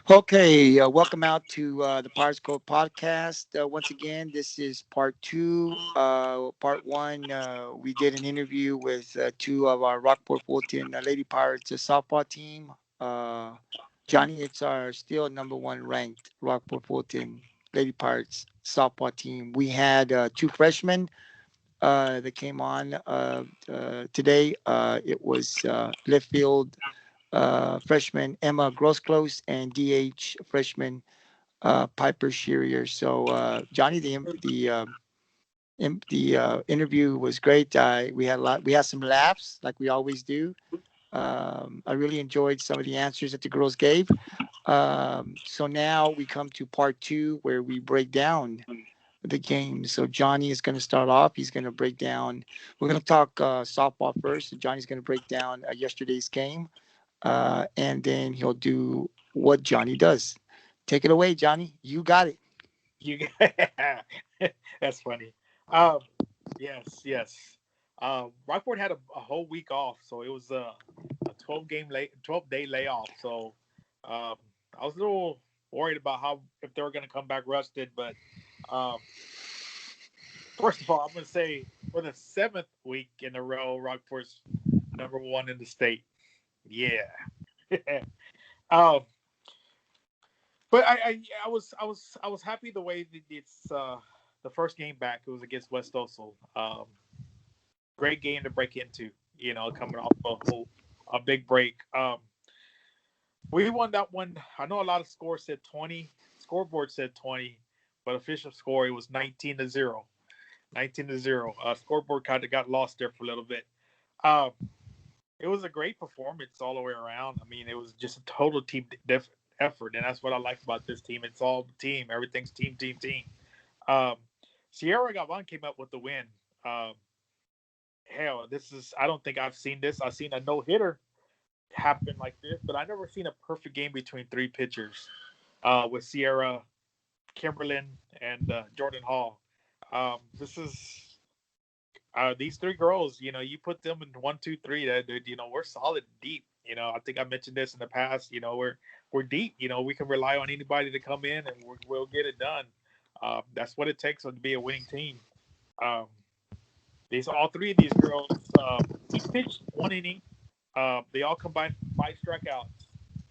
Okay, welcome out to the Pirates Cove podcast. Once again, this is part two. Part one, we did an interview with two of our Rockport-Fulton Lady Pirates softball team. Uh, Johnny, it's our still number one ranked Rockport-Fulton Lady Pirates softball team. We had two freshmen that came on today. It was left field freshman Emma Grosclose and DH freshman Piper Shearier. So Johnny, the interview was great. We had a lot. We had some laughs like we always do. I really enjoyed some of the answers that the girls gave. So now we come to part two where we break down the game. So Johnny is going to start off. He's going to break down. We're going to talk softball first. So Johnny's going to break down yesterday's game, and then he'll do what Johnny does. Take it away, Johnny. You got it. You that's funny. Um, yes. Rockport had a whole week off, so it was a 12 day layoff. So um, I was a little worried about how if they were going to come back rusted. But um, first of all, I'm going to say for the seventh week in a row, Rockport's number one in the state. Yeah. um, But I was happy the way that it's the first game back. It was against West Oso. Great game to break into. Coming off a big break. We won that one. I know a lot of scores said 20. Scoreboard said 20, but official score it was 19-0. 19-0. Scoreboard kind of got lost there for a little bit. Um, it was a great performance all the way around. I mean, it was just a total effort, and that's what I like about this team. It's all team. Everything's team. Um, Sierra Gavan came up with the win. Um, Hell, this is I don't think I've seen this. I've seen a no hitter happen like this, but I've never seen a perfect game between three pitchers with Sierra, Kimberlyn, and Jordan Hall. This is these three girls. You put them in one, two, three. That we're solid deep. I think I mentioned this in the past. We're deep. We can rely on anybody to come in and we'll get it done. That's what it takes to be a winning team. Um, these all three of these girls each pitched one inning. They all combined five strikeouts,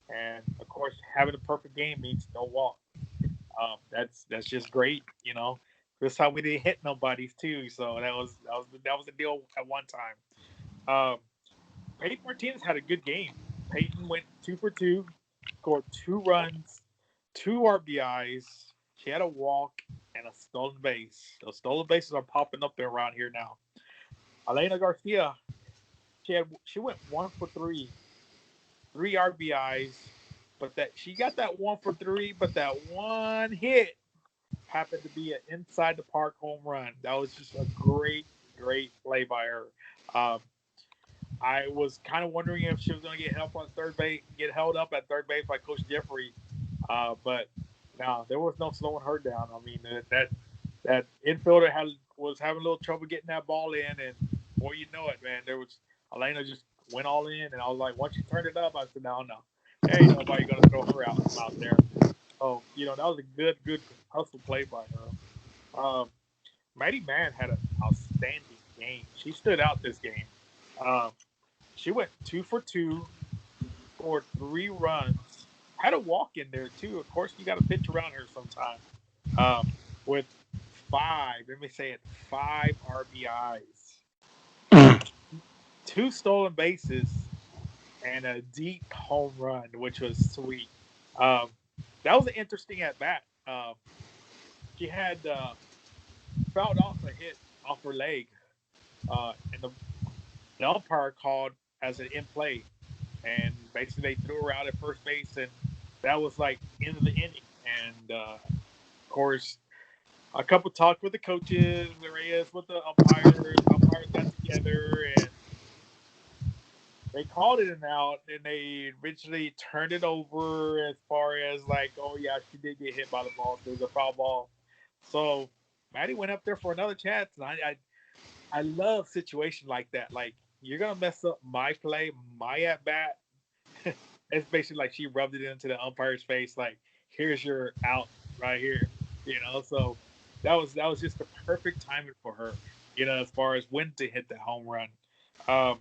and of course, having a perfect game means no walk. That's just great. This time we didn't hit nobody's too, so that was the deal at one time. Um, Peyton Martinez had a good game. Peyton went 2 for 2, scored 2 runs, 2 RBIs. She had a walk and a stolen base. Those stolen bases are popping up around here now. Elena Garcia, she went 1 for 3, 3 RBIs, but that she got that 1 for 3, but that one hit happened to be an inside the park home run. That was just a great play by her. Um, I was kind of wondering if she was going to get held up at third base by Coach Jeffrey, but no, there was no slowing her down. I mean, that infielder was having a little trouble getting that ball in, and boy, you know it, man. There was Elena just went all in, and I was like, once you turned it up, I said, no, there ain't nobody going to throw her out there. So that was a good hustle play by her. Maddie Mann had an outstanding game. She stood out this game. Um, she went 2 for 2, scored 3 runs, had a walk in there too. Of course, you got to pitch around her sometime. Um, with let me say it, 5 RBIs, Mm. 2 stolen bases, and a deep home run, which was sweet. Um, that was an interesting at bat. She had fouled off a hit off her leg, and the umpire called as an in play, and basically they threw her out at first base, and that was like end of the inning. And of course, a couple talked with the coaches, the Reyes with the umpires. Umpires got together and they called it an out, and they eventually turned it over as far as like, oh yeah, she did get hit by the ball. So it was a foul ball. So Maddie went up there for another chance, and I love situations like that. Like you're gonna mess up my play, my at bat. it's basically like she rubbed it into the umpire's face, like, here's your out right here, So that was just the perfect timing for her, as far as when to hit the home run. Um,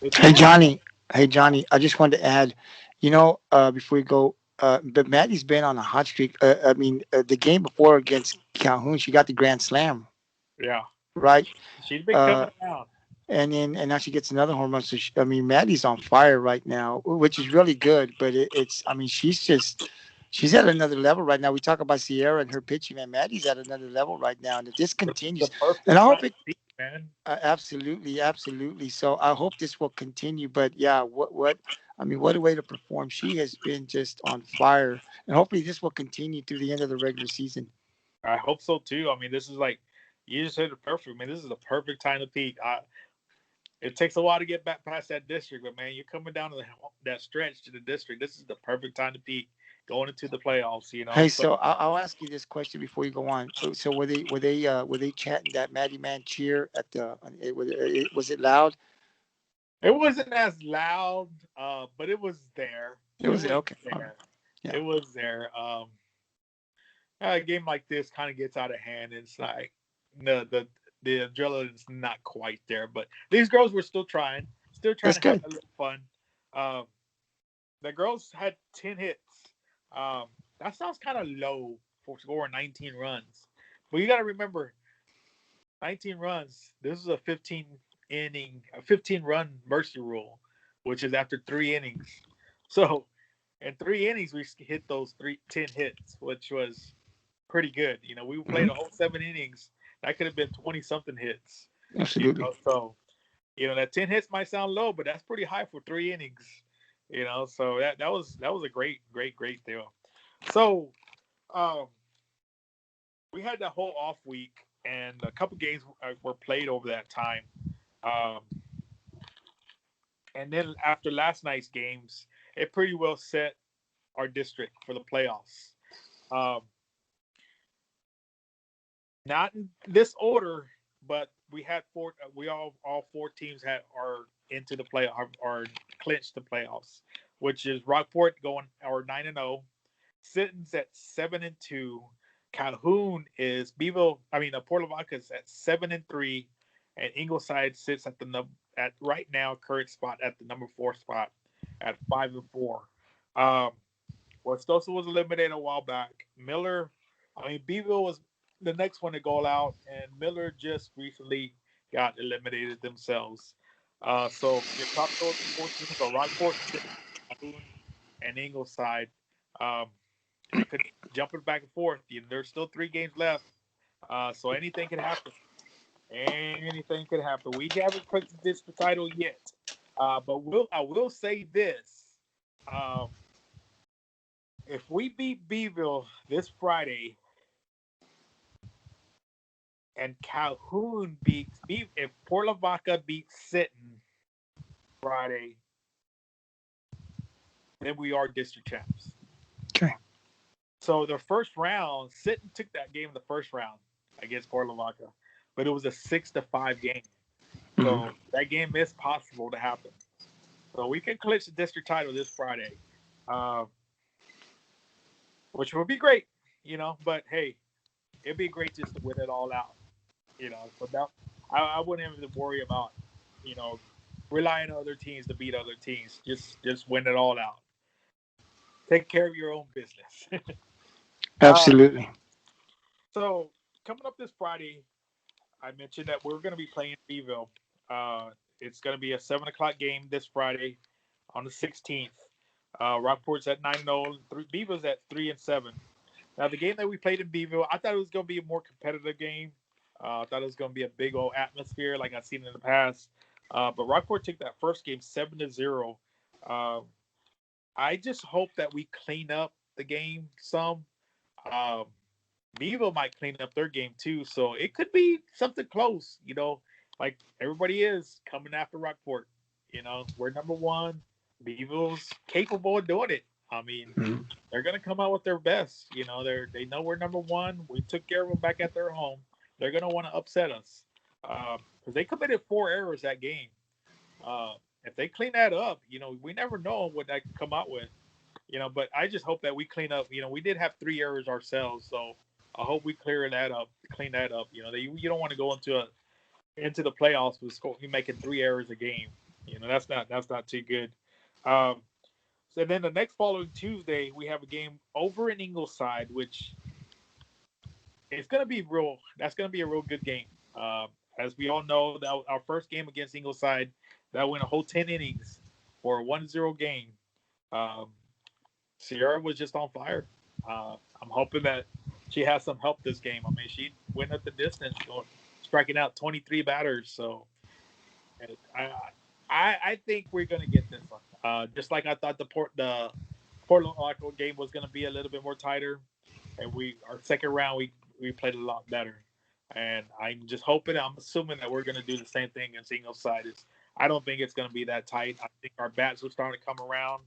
the Hey thing with Johnny, hey Johnny, I just wanted to add, before we go, but Maddie's been on a hot streak. I mean, the game before against Calhoun, she got the grand slam, yeah, right? she's been Uh, coming down. and now she gets another home run. So I mean, Maddie's on fire right now, which is really good. But it's, I mean, she's at another level right now. We talk about Sierra and her pitching, man. Maddie's at another level right now, and if this This is continues, the and I perfect time hope to it. peak, man. Absolutely, absolutely. So I hope this will continue. But yeah, what I mean, what a way to perform. She has been just on fire, and hopefully this will continue through the end of the regular season. I hope so too. I mean, this is like you just hit it perfect, man. This is the perfect time to peak. It takes a while to get back past that district, but man, you're coming down to that stretch to the district. This is the perfect time to peak going into the playoffs. Hey, So so I'll ask you this question before you go on. So were they chanting that Maddie Man cheer at the? Was it loud? it wasn't as loud, but it was there. It It was was okay. All right. there. Yeah, It was there. A game like this kind of gets out of hand. It's like the adrenaline's not quite there, but these girls were still trying that's to have good. a little fun. Um, the girls had 10 hits. That sounds kind of low for scoring 19 runs, but you got to remember 19 runs. This is a 15 run mercy rule, which is after 3 innings. So in 3 innings, we hit those 10 hits, which was pretty good. We played a Hmm. whole 7 innings. That could have been 20 something hits. Absolutely. So that 10 hits might sound low, but that's pretty high for 3 innings. So that was a great deal. So um, we had that whole off week, and a couple games were played over that time. Um, and then after last night's games, it pretty well set our district for the playoffs. Um, Not in this order, but we had four. We all four teams had are into the play are clinched the playoffs, which is Rockport going or 9-0, Sitton's at 7-2, Calhoun is Beeville. I mean, Port Lavaca is at 7-3, and Ingleside sits at at right now current spot at the number 4 spot at 5-4. Um, West Oso was eliminated a while back. Beeville was the next one to go out, and Miller just recently got eliminated themselves. So your top four teams are Rockport, Calhoun, and Ingleside. Um, it could jump it back and forth. There's still 3 games left, so anything can happen. Anything could happen. We haven't clinched this title yet, but I will say this: um, if we beat Beeville this Friday, and Calhoun if Port Lavaca beats Sitten Friday, then we are district champs. Okay. So the first round, Sitten took that game in the first round against Port Lavaca, but it was a 6-5 game. Hmm. So that game is possible to happen. So we can clinch the district title this Friday, uh, which would be great, But hey, it'd be great just to win it all out, So that I wouldn't even worry about, you know, relying on other teams to beat other teams. Just win it all out. Take care of your own business. uh, Absolutely. so coming up this Friday, I mentioned that we're going to be playing Beeville. It's going to be a 7 o'clock game this Friday on the 16th. Rockport's at 9-0. Beeville's at 3-7. Now the game that we played in Beeville, I thought it was going to be a more competitive game. I thought it was going to be a big old atmosphere like I've seen in the past. But Rockport took that first game 7-0. Uh, I just hope that we clean up the game some. Um, Beeville might clean up their game too, so it could be something close. Like everybody is coming after Rockport. We're number one. Beeville's capable of doing it. I mean, Mhm. they're gonna come out with their best. They know we're number one. We took care of them back at their home. They're gonna want to upset us because they committed 4 errors that game. Uh, if they clean that up, we never know what they can come out with. But I just hope that we clean up. We did have 3 errors ourselves, so I hope we clean that up. You don't want to go into the playoffs with you making 3 errors a game. That's not too good. Um, so then the next following Tuesday, we have a game over in Ingleside, which it's going to be real. That's going to be a real good game. As we all know, that our first game against Ingleside, that went a whole 10 innings for a 1-0 game. Um, Sierra was just on fire. I'm hoping that she has some help this game. I mean, she went at the distance, striking out 23 batters. So I I think we're gonna get this one. Just like I thought the Portland Oracle game was gonna be a little bit more tighter, and our second round we played a lot better. And I'm just hoping, I'm assuming that we're gonna do the same thing in single sided. I don't think it's gonna be that tight. I think our bats are starting to come around.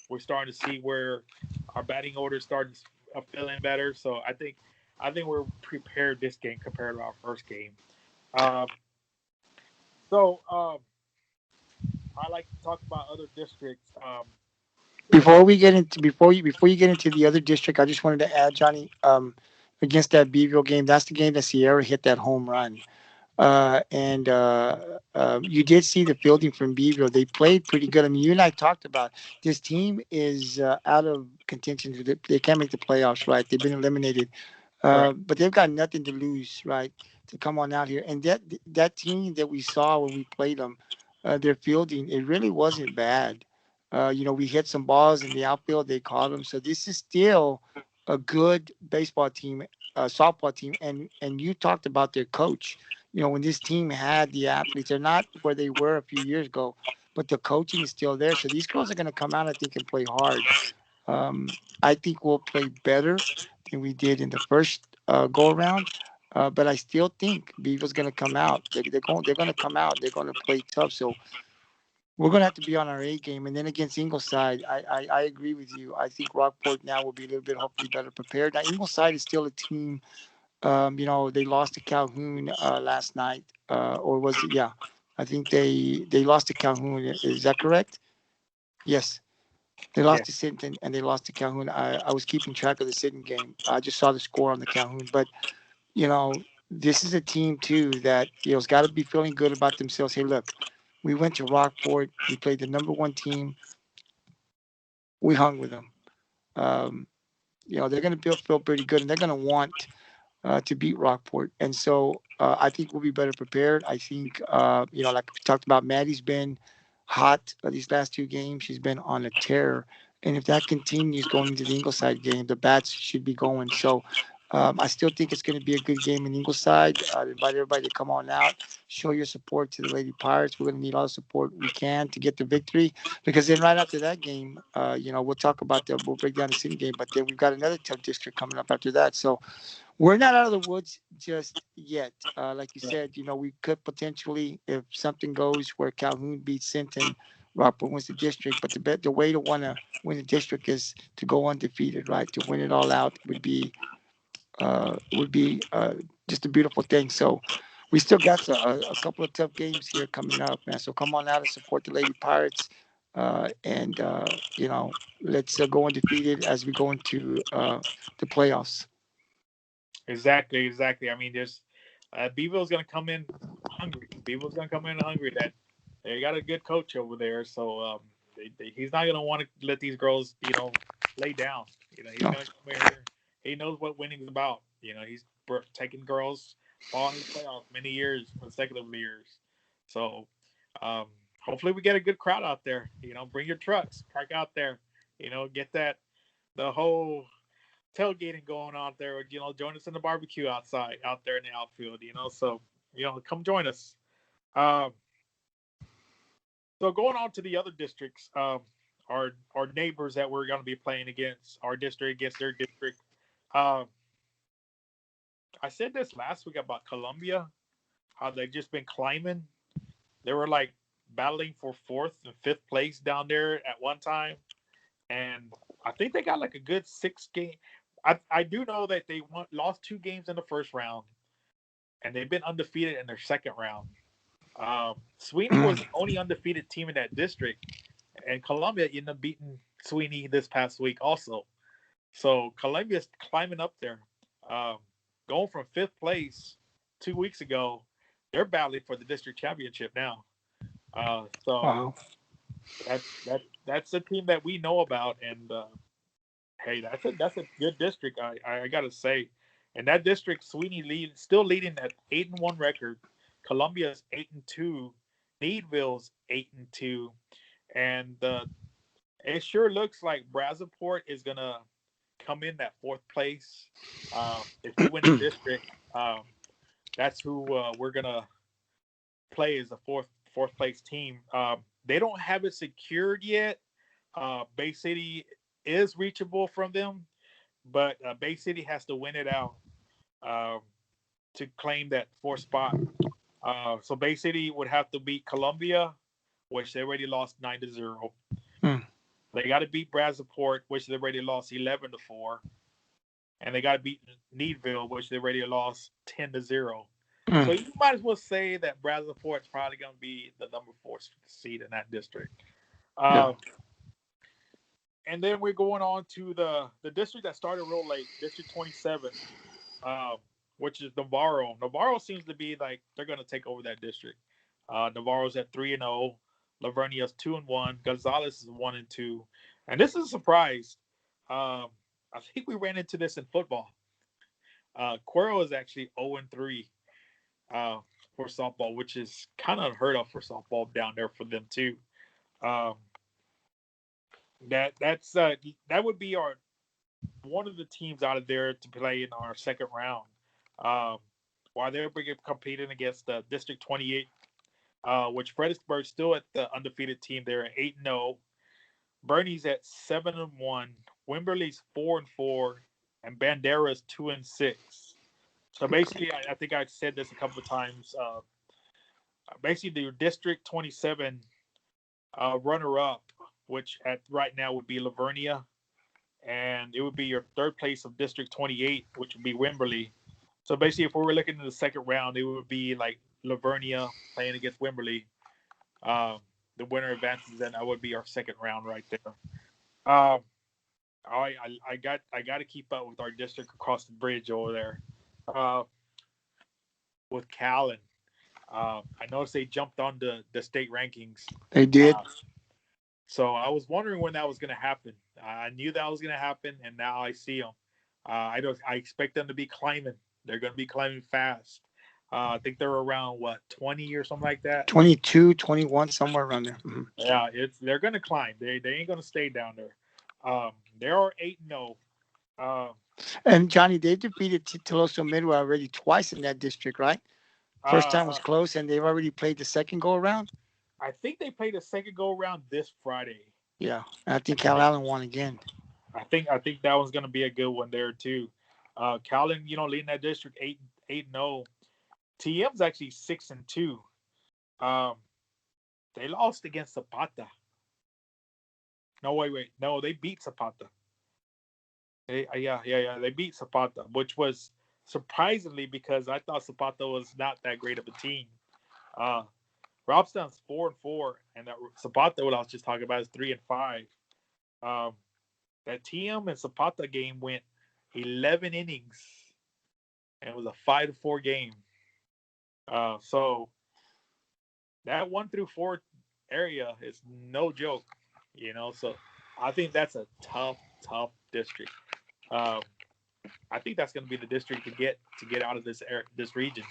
We're starting to see where our batting order starting feeling better. So I think we're prepared this game compared to our first game. Um, so I like to talk about other districts. You Before know, we get into before you get into the other district, I just wanted to add, Johnny, against that Beeville game, that's the game that Sierra hit that home run. And you did see the fielding from Beeville. They played pretty good. I mean, you and I talked about this team is out of contention. They can't make the playoffs, right? They've been eliminated, correct. but they've got nothing to lose, right? To come on out here, and that team that we saw when we played them, their fielding, it really wasn't bad. We hit some balls in the outfield. They caught them. So this is still a good baseball team, softball team. And you talked about their coach. When this team had the athletes, they're not where they were a few years ago, but the coaching is still there. So these girls are going to come out, I think, and play hard. I think we'll play better than we did in the first go around. But I still think Beaver's going to come out. They're going to come out. They're going to play tough. So we're going to have to be on our A game. And then against Ingleside, I agree with you. I think Rockport now will be a little bit hopefully better prepared. Now Ingleside is still a team. They lost to Calhoun last night, or was it? Yeah, I think they lost to Calhoun. Is that correct? Yes. They lost Yeah, to Sinton and they lost to Calhoun. I was keeping track of the Sinton game. I just saw the score on the Calhoun. But, this is a team, too, that, has got to be feeling good about themselves. Hey, look, we went to Rockport. We played the number one team. We hung with them. Um, they're going to feel pretty good and they're going to want to beat Rockport. And so I think we'll be better prepared. I think, like we talked about, Maddie's been hot these last two games. She's been on a tear. And if that continues going into the Ingleside game, the bats should be going. So I still think it's going to be a good game in Ingleside. Invite everybody to come on out, show your support to the Lady Pirates. We're going to need all the support we can to get the victory. Because then right after that game, we'll talk about we'll break down the city game. But then we've got another tough district coming up after that. So we're not out of the woods just yet. Like you said, we could potentially, if something goes where Calhoun beats Sinton, Rockport wins the district. But the way to want to win the district is to go undefeated, right? To win it all out would be just a beautiful thing. So we still got a couple of tough games here coming up, man. So come on out and support the Lady Pirates, and let's go undefeated as we go into the playoffs. exactly. I mean, there's Beeville's going to come in hungry. Beeville's going to come in hungry. That they got a good coach over there, so he's not going to want to let these girls, lay down. He's No. going to come in here. He knows what winning's about. He's taking girls far in the playoffs many years, consecutive years. So um, hopefully we get a good crowd out there. Bring your trucks, park out there. Get the whole tailgating going on there. Join us in the barbecue out there in the outfield. So come join us. Um, so going on to the other districts, our neighbors that we're going to be playing against, our district against their district. Um, I said this last week about Columbia, how they've just been climbing. They were like battling for fourth and fifth place down there at one time, and I think they got like a good 6 game. I do know that they lost 2 games in the first round, and they've been undefeated in their second round. Sweeney was the only undefeated team in that district, and Columbia ended up beating Sweeney this past week also. So Columbia's climbing up there, um, going from fifth place 2 weeks ago. They're battling for the district championship now. So Wow. that's a team that we know about, and hey, that's a good district. I gotta say, and that district, Sweeney still leading at 8-1 record. Columbia's 8-2. Needville's 8-2, and it sure looks like Brazosport is gonna come in that fourth place. If we win the district, that's who we're gonna play as the fourth place team. They don't have it secured yet. Bay City is reachable from them, but Bay City has to win it out um, to claim that fourth spot. So Bay City would have to beat Columbia, which they already lost 9-0. Mm. They got to beat Brazosport, which they already lost 11-4, and they got to beat Needville, which they already lost 10-0. So Mm. you might as well say that Brazosport's probably going to be the number 4 seed in that district. Yeah. And then we're going on to the district that started real late, District 27, um, which is Navarro. Navarro seems to be like they're going to take over that district. Navarro's at 3-0. Lavernia's 2-1. Gonzalez is 1-2. And this is a surprise. I think we ran into this in football. Cuero is actually 0-3 for softball, which is kind of unheard of for softball down there for them too. Um, that would be our one of the teams out of there to play in our second round. Um, while they're competing against District 28, which Fredericksburg's still at the undefeated team. They're at 8-0. Bernie's at 7-1. Wimberley's 4-4, and Bandera's 2-6. So basically, I think I've said this a couple of times. Basically, the District 27 runner-up, which at right now would be Lavernia, and it would be your third place of District 28, which would be Wimberley. So basically, if we were looking in the second round, it would be like Lavernia playing against Wimberley. The winner advances, and that would be our second round right there. Um, I got to keep up with our district across the bridge over there uh, with Callan. I noticed they jumped on the state rankings. They did. Uh, so I was wondering when that was going to happen. I knew that was going to happen, and now I see them. I expect them to be climbing. They're going to be climbing fast. I think they're around 20 or something like that. 22, 21, somewhere around there. Mm-hmm. Yeah, they're going to climb. They ain't going to stay down there. They are 8-0. And Johnny, they defeated Toloso Midway already twice in that district, right? First time was Uh, close, and they've already played the second go around. I think they played a second go around this Friday. Yeah, and I think Cal Allen won again. I think that one's going to be a good one there too. Callan, leading that district 8-0. TM's actually 6-2. Um, they lost against Zapata. No, wait. No, they beat Zapata. Yeah. They beat Zapata, which was surprisingly because I thought Zapata was not that great of a team. Uh, Robstown's 4-4, and that Zapata, what I was just talking about, is 3-5. Um, that TM and Zapata game went 11 innings, and it was a 5-4 game. So that 1-4 area is no joke, So I think that's a tough district. Um, I think that's going to be the district to get out of this region.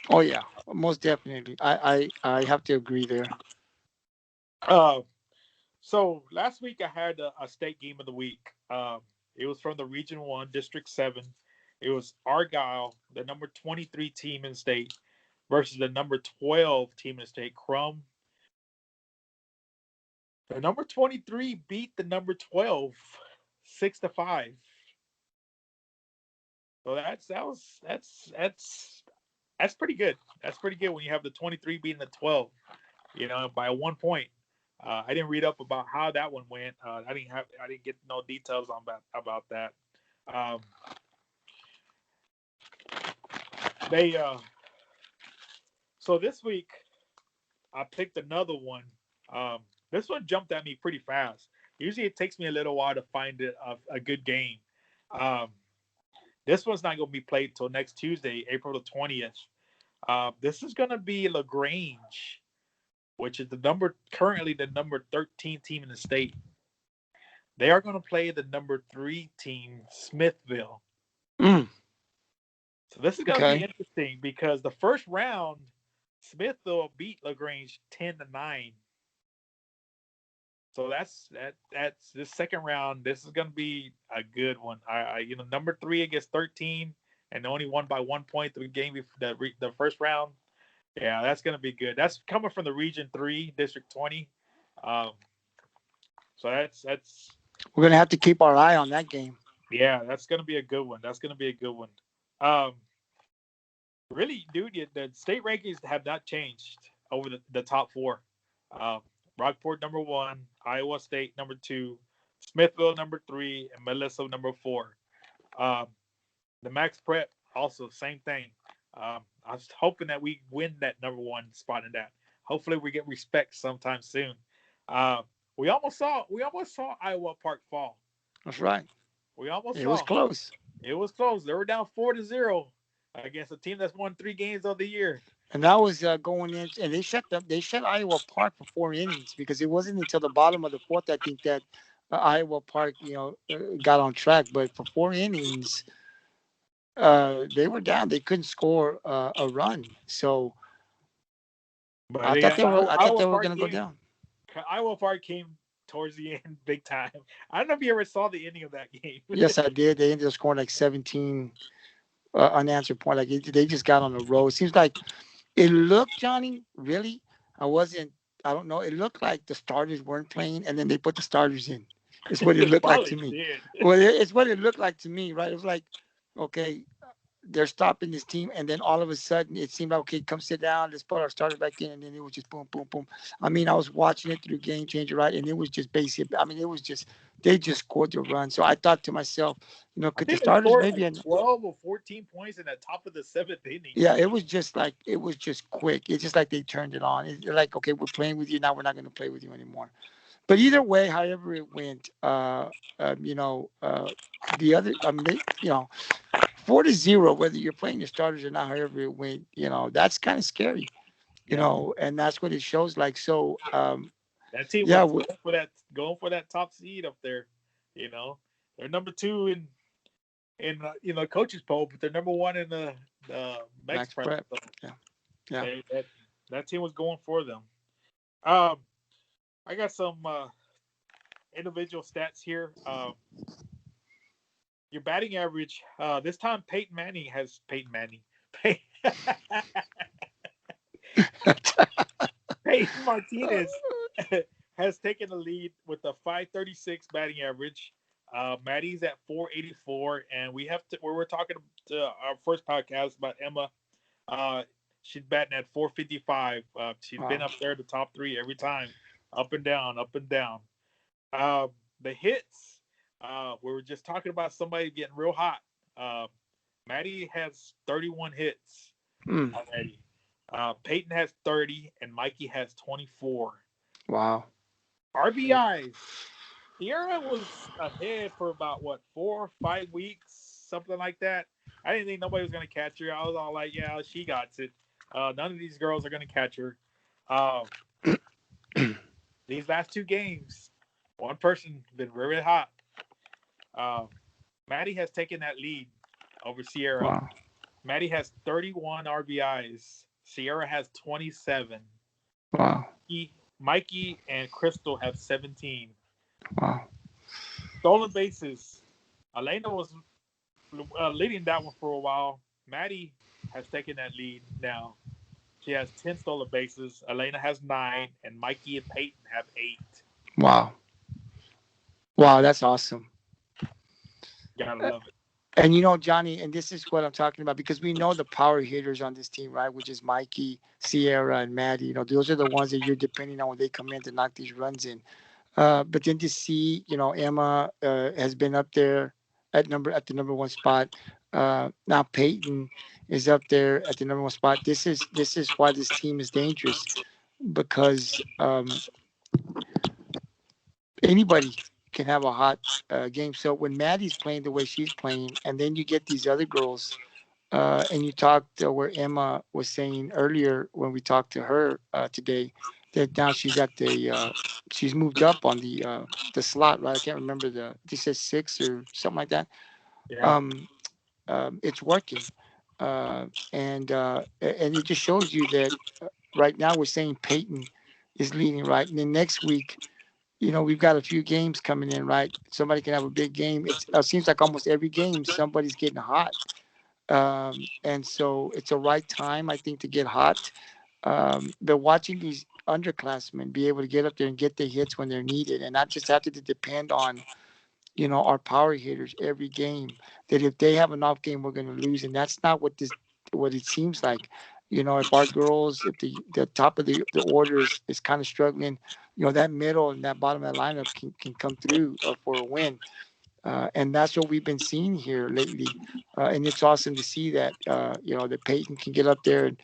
Oh yeah, most definitely. I have to agree there. Uh, so last week I had a state game of the week. It was from the Region 1, District 7. It was Argyle, the number 23 team in state, versus the number 12 team in state, Crum. The number 23 beat the number 12 6-5. So that's pretty good. That's pretty good when you have the 23 beating the 12, by 1 point. I didn't read up about how that one went. I didn't get no details about that. Um, they so this week I picked another one. Um, this one jumped at me pretty fast. Usually, it takes me a little while to find a good game. Um, this one's not going to be played till next Tuesday, April the 20th. This is going to be LaGrange, which is currently the number 13 team in the state. They are going to play the number 3 team, Smithville. Mm, So this is going to be okay. interesting because the first round, Smithville beat LaGrange 10-9. So that's this second round. This is going to be a good one. Number 3 against 13, and only won by 1 point the game before the first round. Yeah, that's going to be good. That's coming from the Region 3, District 20. Um, so that's We're gonna have to keep our eye on that game. yeah, that's going to be a good one. That's going to be a good one. Um, really, dude, the state rankings have not changed over the top 4. Um, Rockport number 1, Iowa State number 2, Smithville number 3, and Melissa number 4. Um, the Max Prep also same thing. I was hoping that we win that number 1 spot in that. Hopefully, we get respect sometime soon. Uh, we almost saw Iowa Park fall. That's right. We almost It was saw. close. It was close. They were down 4-0 against a team that's won 3 games of the year. And that was going in, and they shut Iowa Park for 4 innings because it wasn't until the bottom of the fourth, I think, that Iowa Park, got on track. But for 4 innings, they were down. They couldn't score a run. So But I thought yeah, they were. I thought Iowa they were Park going to go came. down. Iowa Park came towards the end big time. I don't know if you ever saw the ending of that game. Yes, I did. They ended up scoring like 17 unanswered point. Like they just got on the road. It seems like it looked, Johnny. Really, I wasn't. I don't know. It looked like the starters weren't playing, and then they put the starters in. It's what it It looked like to probably me. did. Well, it's what it looked like to me, right? It was like, okay, they're stopping this team, and then all of a sudden it seemed like, okay, come sit down, let's put our starters back in, and then it was just boom, boom, boom. I mean, I was watching it through Game Changer, right, and it was just basic. I mean, it was just they just scored the run. So I thought to myself, I could the think they starters scored maybe? like 12 or 14 points in the top of the 7th inning. Yeah, it was just like it was just quick. It's just like they turned it on. They're like, okay, we're playing with you now. We're not going to play with you anymore. But either way, however it went, the other, I mean, 4-0, whether you're playing the starters or not, however it went, that's kind of scary, Yeah, and that's what it shows like. So, that team yeah, was going for that top seed up there. You know, they're number 2 in coaches poll, but they're number 1 in the Mex Max prep. Prep. So Yeah, yeah. that team was going for them. Um, I got some individual stats here. Your batting average. This time, Peyton Manning. Peyton Martinez has taken the lead with a 536 batting average. Maddie's at 484, and we were talking to our first podcast about Emma. Uh, she's batting at 455. She's been Wow. up there, the top 3 every time, up and down, up and down. The hits, we were just talking about somebody getting real hot. Maddie has 31 hits Mm, already. Peyton has 30, and Mikey has 24. wow. RBIs. Sierra was ahead for about 4 or 5 weeks, something like that. I didn't think nobody was going to catch her. I was all like, "Yeah, she got it." None of these girls are going to catch her. Uh, these last 2 games, one person been very hot. Uh, Maddie has taken that lead over Sierra. Wow. Maddie has 31 RBIs. Sierra has 27. Wow. Mikey and Crystal have 17. Wow. Stolen bases. Elena was leading that one for a while. Maddie has taken that lead now. She has 10 stolen bases. Elena has 9, and Mikey and Peyton have 8. Wow. Wow. That's awesome. Gotta love it. And Johnny, and this is what I'm talking about because we know the power hitters on this team, right? Which is Mikey, Sierra, and Maddie. Those are the ones that you're depending on when they come in to knock these runs in. But then to see, Emma has been up there at the number 1 spot. Now Peyton is up there at the number 1 spot. This is why this team is dangerous. because anybody can have a hot game. So when Maddie's playing the way she's playing, and then you get these other girls, and you talked where Emma was saying earlier when we talked to her today that now she's at she's moved up on the slot, right? I can't remember they said six or something like that. Yeah. Um, it's working, and it just shows you that right now we're saying Peyton is leading, right? And then next week, we've got a few games coming in, right? Somebody can have a big game. It seems like almost every game somebody's getting hot, and so it's a right time, I think, to get hot. But watching these underclassmen be able to get up there and get the hits when they're needed, and not just have to depend on our power hitters every game. That if they have an off game, we're going to lose, and that's not what it seems like. If our girls, if the top of the order is kind of struggling, that middle and that bottom of the lineup can come through for a win. And that's what we've been seeing here lately. And it's awesome to see that, that Peyton can get up there and,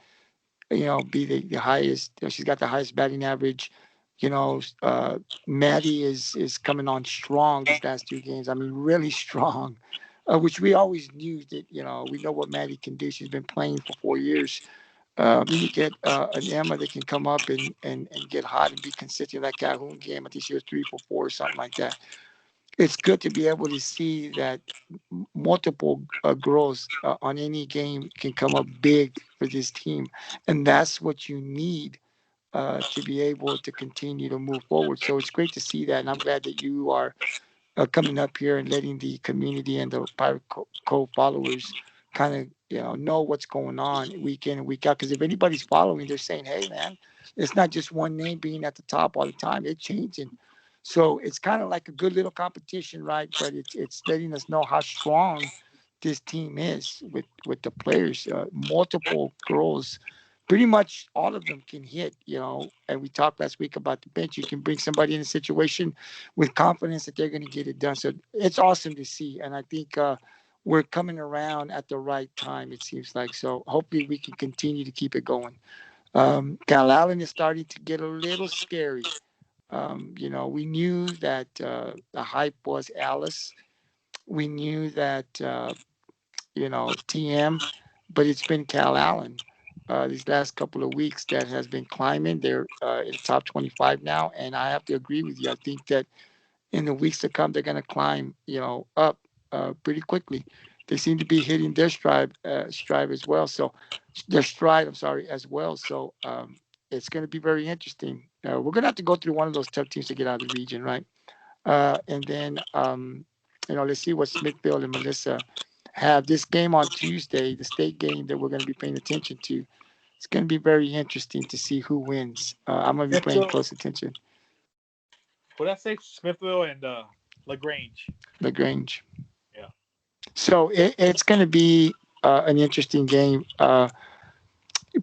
be the highest. She's got the highest batting average. You know, uh, Maddie is coming on strong these last two games. I mean, really strong, which we always knew that, we know what Maddie can do. She's been playing for 4 years. Then you get an Emma that can come up and get hot and be consistent. That Calhoun game, I think she was 3 for 4 or something like that. It's good to be able to see that multiple girls on any game can come up big for this team, and that's what you need to be able to continue to move forward. So it's great to see that, and I'm glad that you are coming up here and letting the community and the Pirate Cove followers kind of know what's going on week in and week out. Because if anybody's following, they're saying, "Hey, man, it's not just one name being at the top all the time; it's changing." So it's kind of like a good little competition, right? But it's letting us know how strong this team is with the players. Multiple girls, pretty much all of them can hit. And we talked last week about the bench. You can bring somebody in a situation with confidence that they're going to get it done. So it's awesome to see, and I think we're coming around at the right time. It seems like so. Hopefully, we can continue to keep it going. Cal Allen is starting to get a little scary. We knew that the hype was Alice. We knew that TM, but it's been Cal Allen these last couple of weeks that has been climbing. They're in the top 25 now, and I have to agree with you. I think that in the weeks to come, they're going to climb, up pretty quickly. They seem to be hitting their stride as well. So their stride, I'm sorry, as well. So it's going to be very interesting. We're going to have to go through one of those tough teams to get out of the region, right? And then, let's see what Smithville and Melissa have. This game on Tuesday, the state game that we're going to be paying attention to. It's going to be very interesting to see who wins. I'm going to be paying Smithville, close attention. what did I say? Smithville and Lagrange. LaGrange. Yeah. So it's going to be an interesting game.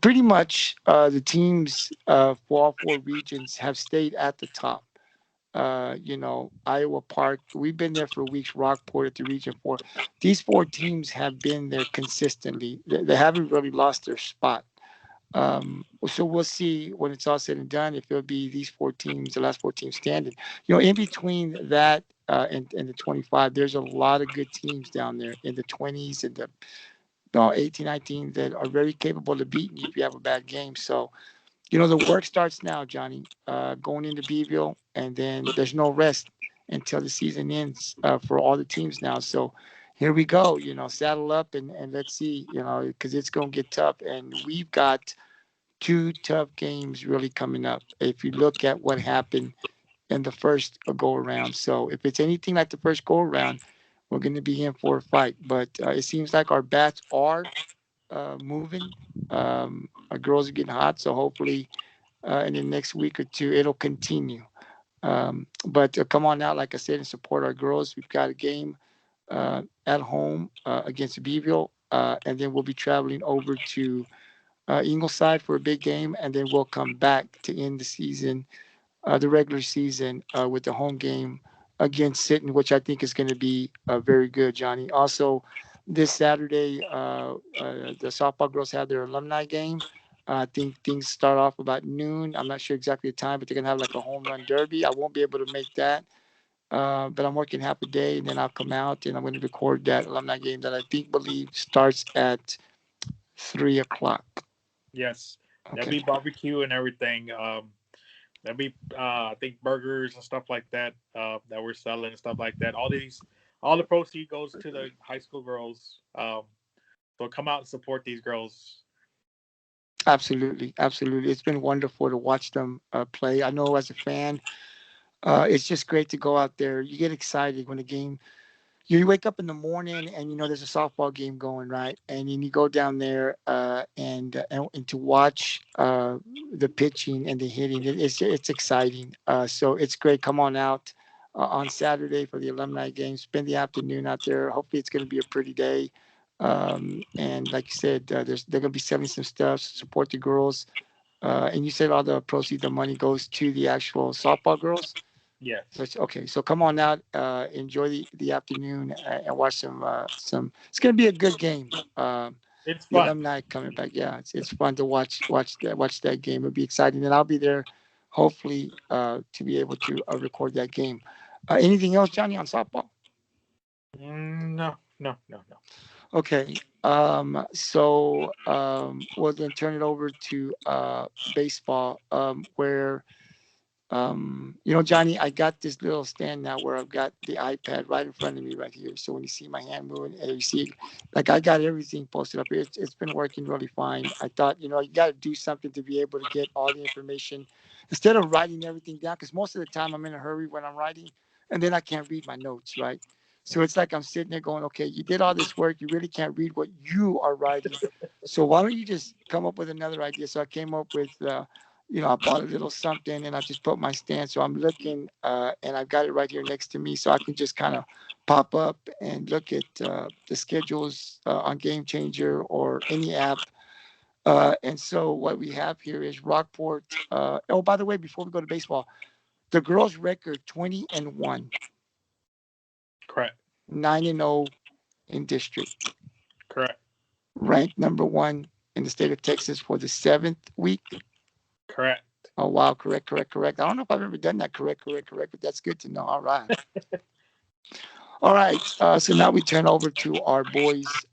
Pretty much the teams for all four regions have stayed at the top. Iowa Park, we've been there for weeks. Rockport at the Region 4. These four teams have been there consistently. They haven't really lost their spot. So we'll see when it's all said and done if it'll be these four teams, the last four teams standing. In between that and the 25, there's a lot of good teams down there in the 20s and the 18, 19 that are very capable of beating you if you have a bad game. So, the work starts now, Johnny, going into Beeville, and then there's no rest until the season ends for all the teams now. So here we go, saddle up and let's see, because it's going to get tough. And we've got two tough games really coming up. If you look at what happened in the first go around. So if it's anything like the first go around, we're going to be in for a fight. But it seems like our bats are moving. Our girls are getting hot. So hopefully in the next week or two, it'll continue. But come on out, like I said, and support our girls. We've got a game at home against Beeville, and then we'll be traveling over to Ingleside for a big game, and then we'll come back to end the season, the regular season, with the home game against Sitton, which I think is going to be very good, Johnny. Also, this Saturday, the softball girls have their alumni game I think things start off about noon. I'm not sure exactly the time, but they're gonna have like a home run derby. I won't be able to make that, but I'm working half a day, and then I'll come out and I'm going to record that alumni game that I think believe starts at 3 o'clock. Yes, there'll Okay, be barbecue and everything. There'll be I think burgers and stuff like that that we're selling and stuff like that. All the proceeds goes to the high school girls. So come out and support these girls. absolutely, absolutely. It's been wonderful to watch them play. I know as a fan, it's just great to go out there. You get excited when the game you wake up in the morning and you know there's a softball game going right, and then you go down there and to watch the pitching and the hitting. It's exciting. So it's great. Come on out on Saturday for the alumni game. Spend the afternoon out there. Hopefully, it's going to be a pretty day. And like you said, they're going to be selling some stuff. Support the girls. And you said all the proceeds, the money goes to the actual softball girls. So Yes, okay, so come on out, enjoy the afternoon, and watch some. It's gonna be a good game. it's The fun. alumni coming back, yeah, it's fun to watch that game. It'll be exciting, and I'll be there, hopefully, to be able to record that game. Anything else, Johnny, on softball? No, no, no, no. Okay, so we'll then turn it over to baseball, where Johnny, I got this little stand now where I've got the iPad right in front of me right here. So when you see my hand moving, and you see, like I got everything posted up here. It's been working really fine. I thought, you got to do something to be able to get all the information instead of writing everything down. Because most of the time I'm in a hurry when I'm writing, and then I can't read my notes, right? So it's like I'm sitting there going, okay, you did all this work. You really can't read what you are writing. So why don't you just come up with another idea? So I came up with I bought a little something and I just put my stand. So I'm looking, and I've got it right here next to me, so I can just kind of pop up and look at the schedules on Game Changer or any app. And so what we have here is Rockport. Oh, by the way, before we go to baseball, the girls' record 20-1, Correct, 9-0 in district, correct, ranked number one in the state of Texas for the seventh week. correct. Oh wow, correct, correct, correct. I don't know if I've ever done that. Correct, correct, correct. But that's good to know. All right. All right. So now we turn over to our boys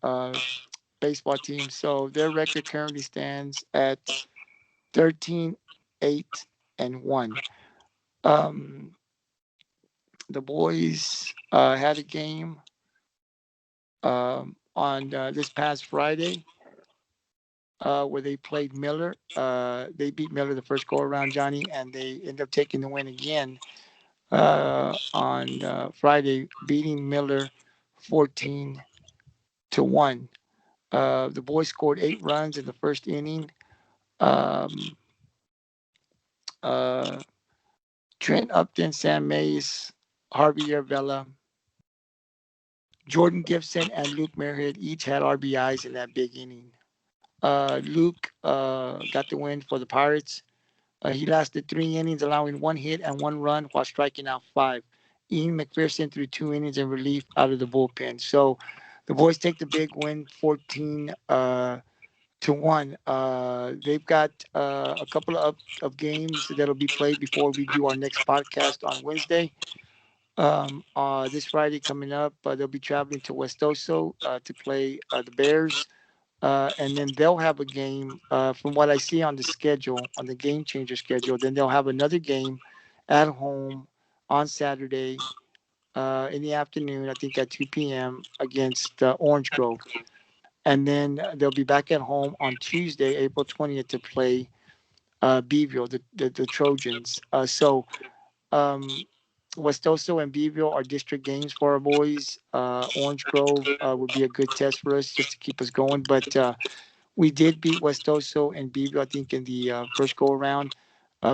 baseball team. So their record currently stands at 13, 8, and 1. Um, the boys had a game on this past Friday where they played Miller. They beat Miller the first go around, Johnny, and they end up taking the win again on Friday, beating Miller 14-1. The boys scored 8 runs in the first inning. Um, uh, Trent Upton, Sam Mays, Harvey Vela, Jordan Gibson, and Luke Merritt each had RBIs in that big inning. Luke got the win for the Pirates. He lasted 3 innings, allowing 1 hit and 1 run while striking out 5. Ian McPherson threw 2 innings in relief out of the bullpen. So the boys take the big win, 14-1. They've got a couple of games that'll be played before we do our next podcast on Wednesday. This Friday coming up, they'll be traveling to West Oso to play the Bears. And then they'll have a game, from what I see on the schedule, on the game changer schedule. Then they'll have another game at home on Saturday in the afternoon, I think at 2 p.m. against Orange Grove. And then they'll be back at home on Tuesday, April 20th, to play Beeville, the Trojans. So um, Westoso and Beeville are district games for our boys. Orange Grove would be a good test for us just to keep us going. But we did beat Westoso and Beeville, I think, in the first go around.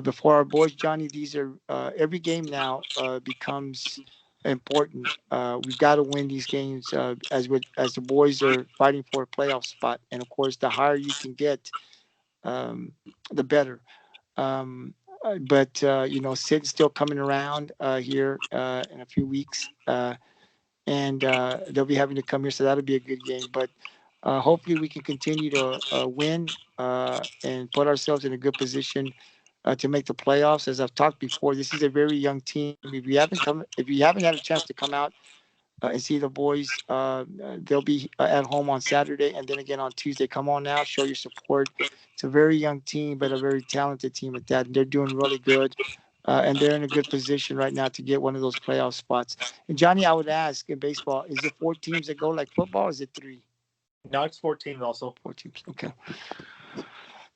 Before our boys, Johnny, these are every game now becomes important. We've got to win these games as the boys are fighting for a playoff spot. And of course, the higher you can get, um, the better. Um, but Sid's still coming around here in a few weeks, and they'll be having to come here, so that'll be a good game. But Hopefully, we can continue to win and put ourselves in a good position to make the playoffs. As I've talked before, this is a very young team. If you haven't had a chance to come out and see the boys, they'll be at home on Saturday and then again on Tuesday. Come on out, show your support. It's a very young team, but a very talented team at that. And they're doing really good. And they're in a good position right now to get one of those playoff spots. And Johnny, I would ask in baseball, is it four teams that go like football or is it three? Now it's 14 also. Four teams. Okay.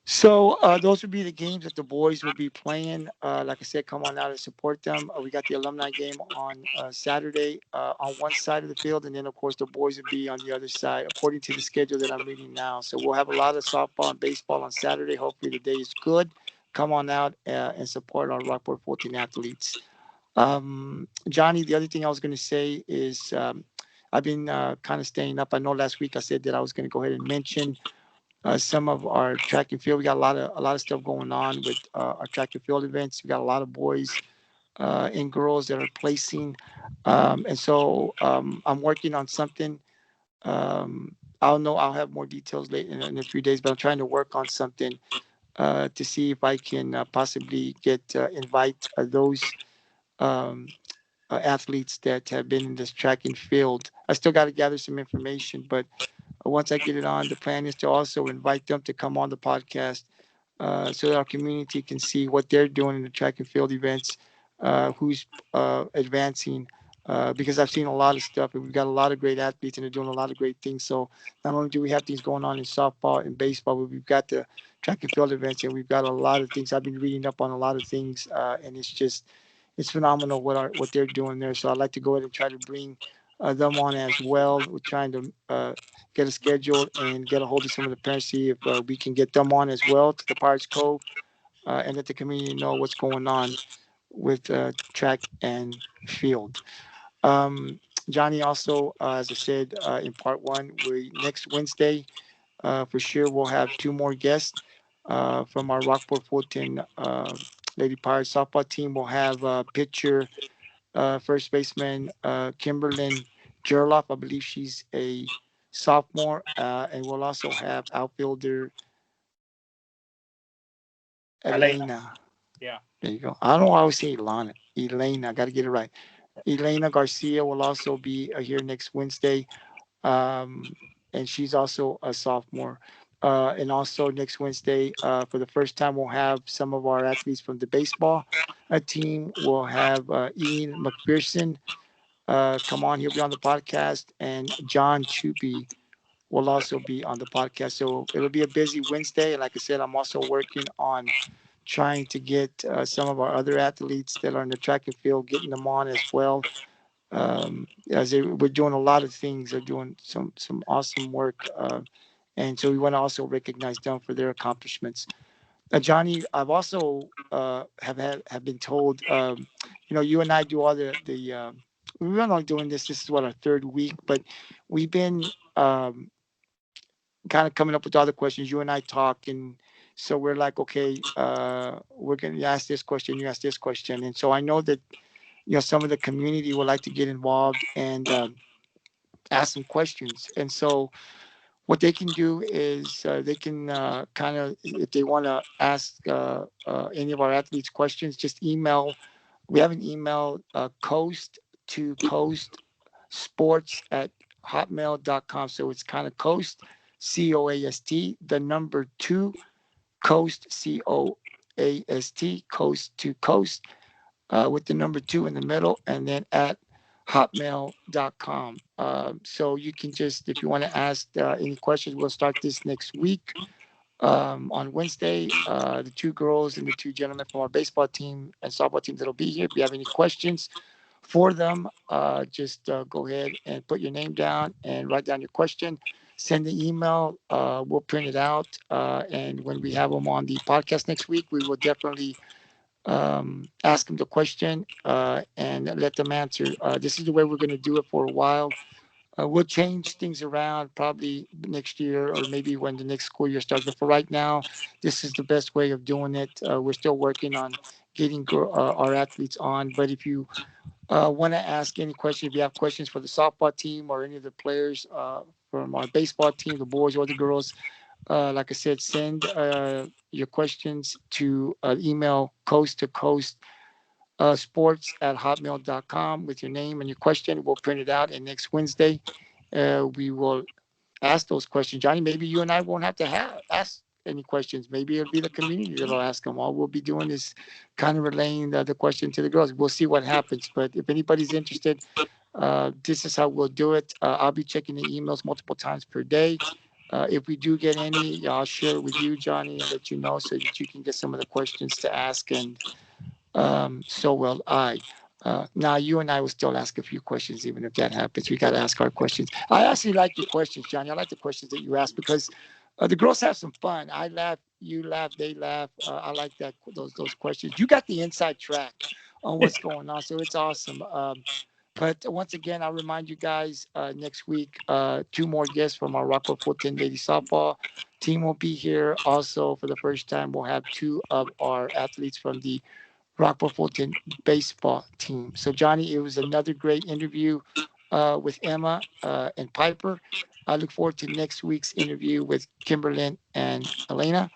So those would be the games that the boys will be playing. Like I said, come on out and support them. We got the alumni game on Saturday on one side of the field, and then of course the boys would be on the other side, according to the schedule that I'm reading now. So we'll have a lot of softball and baseball on Saturday. Hopefully the day is good. Come on out and support our Rockport-Fulton athletes. Johnny, the other thing I was going to say is I've been kind of staying up. I know last week I said that I was going to go ahead and mention some of our track and field. We got a lot of stuff going on with our track and field events. We got a lot of boys and girls that are placing, and so I'm working on something. I'll know. I'll have more details late in a few days, but I'm trying to work on something to see if I can possibly get invite those um, athletes that have been in this track and field. I still got to gather some information, but once I get it on, the plan is to also invite them to come on the podcast so that our community can see what they're doing in the track and field events, who's advancing. Because I've seen a lot of stuff, and we've got a lot of great athletes, and they're doing a lot of great things. So not only do we have things going on in softball and baseball, but we've got the track and field events, and we've got a lot of things. I've been reading up on a lot of things, and it's phenomenal what they're doing there. So I'd like to go ahead and try to bring them on as well. We're trying to get a schedule and get a hold of some of the parents, see if we can get them on as well to the Pirates Cove and let the community know what's going on with track and field. Um, Johnny, also, as I said in part one, we next Wednesday for sure we'll have two more guests from our Rockport Fulton Lady Pirates softball team. We'll have pitcher first baseman Kimberlyn Gerloff. I believe she's a sophomore. And we'll also have outfielder Elena. Elena. Yeah. There you go. I don't know why I always say Elena. Elena. I got to get it right. Elena Garcia will also be here next Wednesday. Um, and she's also a sophomore. And also next Wednesday, for the first time, we'll have some of our athletes from the baseball team. We'll have Ian McPherson come on. He'll be on the podcast, and John Chupi will also be on the podcast. So it'll be a busy Wednesday. And like I said, I'm also working on trying to get some of our other athletes that are in the track and field, getting them on as well. We're doing a lot of things. They're doing some awesome work, and so we want to also recognize them for their accomplishments. Johnny, I've also have been told, you and I do all we're not doing this. This is what our third week, but we've been kind of coming up with all the questions. You and I talk, and so we're like, okay, we're gonna ask this question, you ask this question, and so I know that some of the community would like to get involved and ask some questions, and so what they can do is they can kind of, if they want to ask any of our athletes questions, just email. We have an email, coast to coast sports at hotmail.com. So it's kind of coast, COAST, the number two, coast, COAST, coast to coast, with the number two in the middle, and then at hotmail.com. So you can just, if you want to ask any questions, we'll start this next week on Wednesday. The two girls and the two gentlemen from our baseball team and softball team that'll be here. If you have any questions for them, just go ahead and put your name down and write down your question. Send the email. We'll print it out. And when we have them on the podcast next week, we will definitely ask them the question and let them answer. This is the way we're going to do it for a while. We'll change things around probably next year or maybe when the next school year starts. But for right now, this is the best way of doing it. We're still working on getting our athletes on. But if you want to ask any question, if you have questions for the softball team or any of the players from our baseball team, the boys or the girls. Like I said, send your questions to email coast to coast sports at hotmail.com with your name and your question. We'll print it out, and next Wednesday we will ask those questions. Johnny, maybe you and I won't have to ask any questions. Maybe it'll be the community that'll ask them. All we'll be doing is kind of relaying the question to the girls. We'll see what happens. But if anybody's interested, this is how we'll do it. I'll be checking the emails multiple times per day. If we do get any, I'll share it with you, Johnny, and let you know so that you can get some of the questions to ask. And so will I. Now, you and I will still ask a few questions, even if that happens. We got to ask our questions. I actually like your questions, Johnny. I like the questions that you ask because the girls have some fun. I laugh, you laugh, they laugh. I like that those questions. You got the inside track on what's going on, so it's awesome. But once again, I'll remind you guys next week, two more guests from our Rockport-Fulton Lady Softball team will be here. Also, for the first time, we'll have two of our athletes from the Rockport-Fulton baseball team. So, Johnny, it was another great interview with Emma and Piper. I look forward to next week's interview with Kimberlyn and Elena,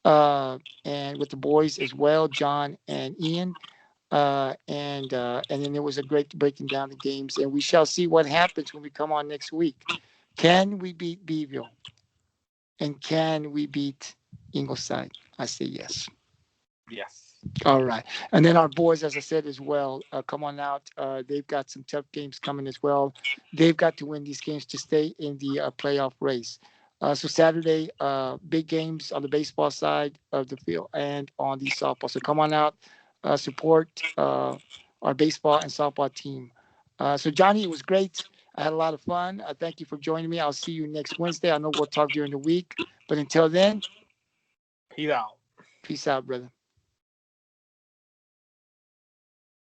and with the boys as well, John and Ian. And then it was a great breaking down the games, and we shall see what happens when we come on next week. Can we beat Beeville? And can we beat Ingleside? I say yes. Yes. All right. And then our boys, as I said as well, come on out. They've got some tough games coming as well. They've got to win these games to stay in the playoff race. So Saturday, big games on the baseball side of the field and on the softball. So come on out, support our baseball and softball team. So Johnny, it was great. I had a lot of fun. Thank you for joining me. I'll see you next Wednesday. I know we'll talk during the week, but until then, Peace out. peace out, brother.